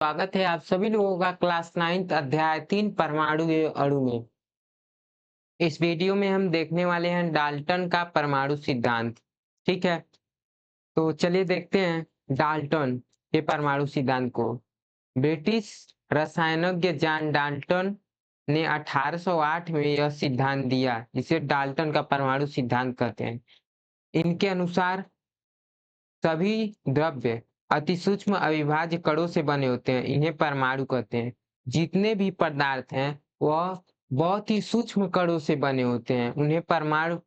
स्वागत है आप सभी लोगों का क्लास 9th अध्याय 3 परमाणु एवं अणु में। इस वीडियो में हम देखने वाले हैं डाल्टन का परमाणु सिद्धांत। ठीक है, तो चलिए देखते हैं डाल्टन के परमाणु सिद्धांत को। ब्रिटिश रसायनज्ञ जॉन डाल्टन ने 1808 में यह सिद्धांत दिया, जिसे डाल्टन का परमाणु सिद्धांत कहते हैं। इनके अनुसार सभी द्रव्य अति सूक्ष्म अविभाज्य कणों से बने होते हैं, इन्हें परमाणु कहते हैं। जितने भी पदार्थ हैं वह बहुत ही सूक्ष्म कणों से बने होते हैं, उन्हें परमाणु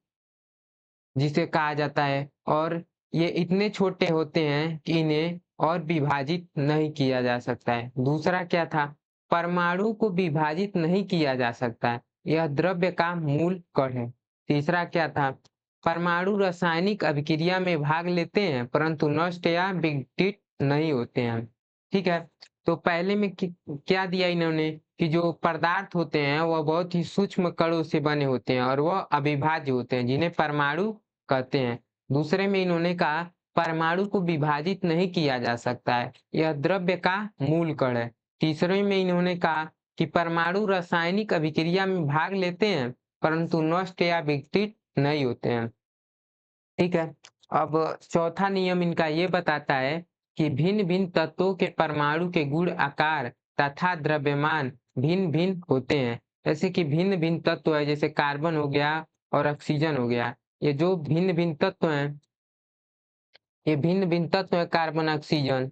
जिसे कहा जाता है। और ये इतने छोटे होते हैं कि इन्हें और विभाजित नहीं किया जा सकता है। दूसरा क्या था, परमाणु को विभाजित नहीं किया जा सकता है, यह द्रव्य का मूल कण है। तीसरा क्या था, परमाणु रासायनिक अभिक्रिया में भाग लेते हैं परंतु नष्ट या विघटित नहीं होते हैं। ठीक है, तो पहले में क्या दिया इन्होंने कि जो पदार्थ होते हैं वह बहुत ही सूक्ष्म कणों से बने होते हैं और वह अविभाज्य होते हैं, जिन्हें परमाणु कहते हैं। दूसरे में इन्होंने कहा परमाणु को विभाजित नहीं किया जा सकता है, यह द्रव्य का मूल कण है। तीसरे में इन्होंने कहा कि परमाणु रासायनिक अभिक्रिया में भाग लेते हैं परंतु नष्ट या विघटित नहीं होते हैं। ठीक है, अब चौथा नियम इनका ये बताता है कि भिन्न भिन्न तत्वों के परमाणु के गुण, आकार तथा द्रव्यमान भिन्न भिन्न होते हैं। जैसे कि भिन्न भिन्न तत्व है, जैसे कार्बन हो गया और ऑक्सीजन हो गया। ये जो भिन्न भिन्न तत्व हैं, ये भिन्न भिन्न तत्व है कार्बन ऑक्सीजन।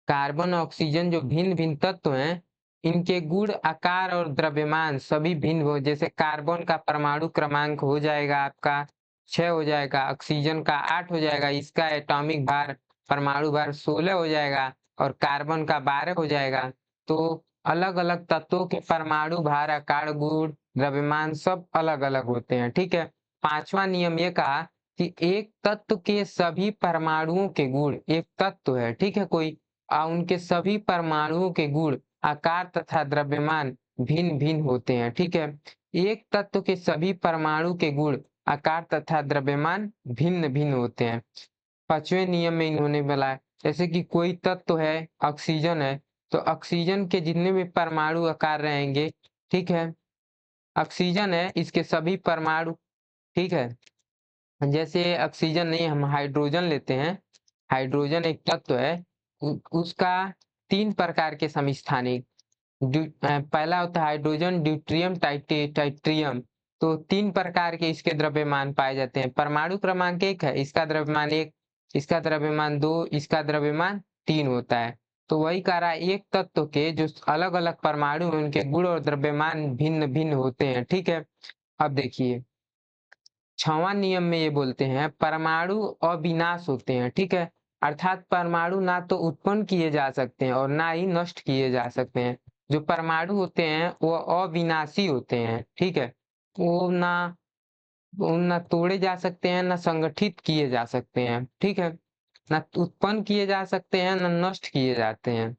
कार्बन ऑक्सीजन जो भिन्न भिन्न तत्व हैं, इनके गुण, आकार और द्रव्यमान सभी भिन्न हो। जैसे कार्बन का परमाणु क्रमांक हो जाएगा आपका 6 हो जाएगा, ऑक्सीजन का 8 हो जाएगा, इसका एटॉमिक भार परमाणु भार 16 हो जाएगा और कार्बन का 12 हो जाएगा। तो अलग अलग तत्वों के परमाणु भार, आकार, गुण, द्रव्यमान सब अलग अलग होते हैं। ठीक है, पांचवा नियम ये कहा कि एक तत्व के सभी परमाणुओं के गुण, एक तत्व है, ठीक है, कोई उनके सभी परमाणुओं के गुण, आकार तथा द्रव्यमान भिन्न भिन्न होते हैं। ठीक है, एक तत्व के सभी परमाणु के गुण, आकार तथा द्रव्यमान भिन्न भिन्न होते हैं। पांचवें नियम में इन्होंने बोला जैसे कि कोई तत्व है, ऑक्सीजन है, तो ऑक्सीजन के जितने भी परमाणु आकार रहेंगे, ठीक है, ऑक्सीजन है इसके सभी परमाणु, ठीक है, जैसे ऑक्सीजन नहीं, हम हाइड्रोजन लेते हैं। हाइड्रोजन एक तत्व है, उसका 3 प्रकार के समस्थानिक, पहला होता है हाइड्रोजन, ड्यूट्रियम, टाइट्रियम। तो 3 प्रकार के इसके द्रव्यमान पाए जाते हैं। परमाणु क्रमांक 1 है, इसका द्रव्यमान 1, इसका द्रव्यमान 2, इसका द्रव्यमान 3 होता है। तो वही कह रहा है एक तत्व के जो अलग अलग परमाणु हैं, उनके गुण और द्रव्यमान भिन्न भिन्न होते हैं। ठीक है, अब देखिए 6वां नियम में ये बोलते हैं परमाणु अविनाश होते हैं। ठीक है, अर्थात परमाणु ना तो उत्पन्न किए जा सकते हैं और ना ही नष्ट किए जा सकते हैं। जो परमाणु होते हैं वो अविनाशी होते हैं। ठीक है, वो ना तोड़े जा सकते हैं, ना संगठित किए जा सकते हैं। ठीक है, ना उत्पन्न किए जा सकते हैं, ना नष्ट किए जाते हैं।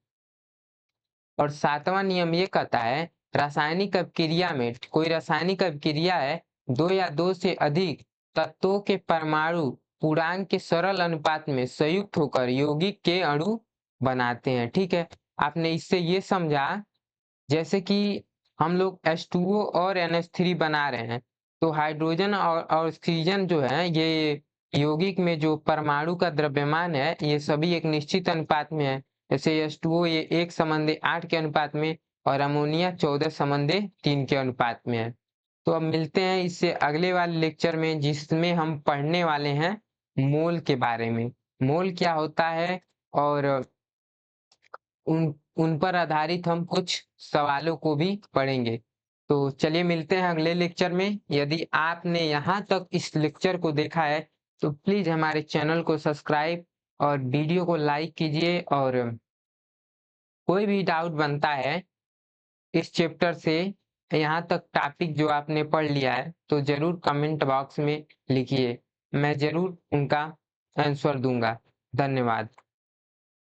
और 7वां नियम ये कहता है रासायनिक अभिक्रिया में, कोई रासायनिक अभिक्रिया है, 2 या 2 से अधिक तत्वों के परमाणु पूर्णांक के सरल अनुपात में संयुक्त होकर यौगिक के अणु बनाते हैं। ठीक है, आपने इससे ये समझा जैसे कि हम लोग H2O और NH3 बना रहे हैं, तो हाइड्रोजन और ऑक्सीजन जो है, ये यौगिक में जो परमाणु का द्रव्यमान है, ये सभी एक निश्चित अनुपात में है। जैसे H2O ये 1:8 के अनुपात में और अमोनिया 14:3 के अनुपात में है। तो अब मिलते हैं इससे अगले वाले लेक्चर में, जिसमें हम पढ़ने वाले हैं मोल के बारे में। मोल क्या होता है और उन उन पर आधारित हम कुछ सवालों को भी पढ़ेंगे। तो चलिए मिलते हैं अगले लेक्चर में। यदि आपने यहाँ तक इस लेक्चर को देखा है तो प्लीज हमारे चैनल को सब्सक्राइब और वीडियो को लाइक कीजिए। और कोई भी डाउट बनता है इस चैप्टर से, यहाँ तक टॉपिक जो आपने पढ़ लिया है, तो जरूर कमेंट बॉक्स में लिखिए, मैं जरूर उनका आंसर दूंगा। धन्यवाद।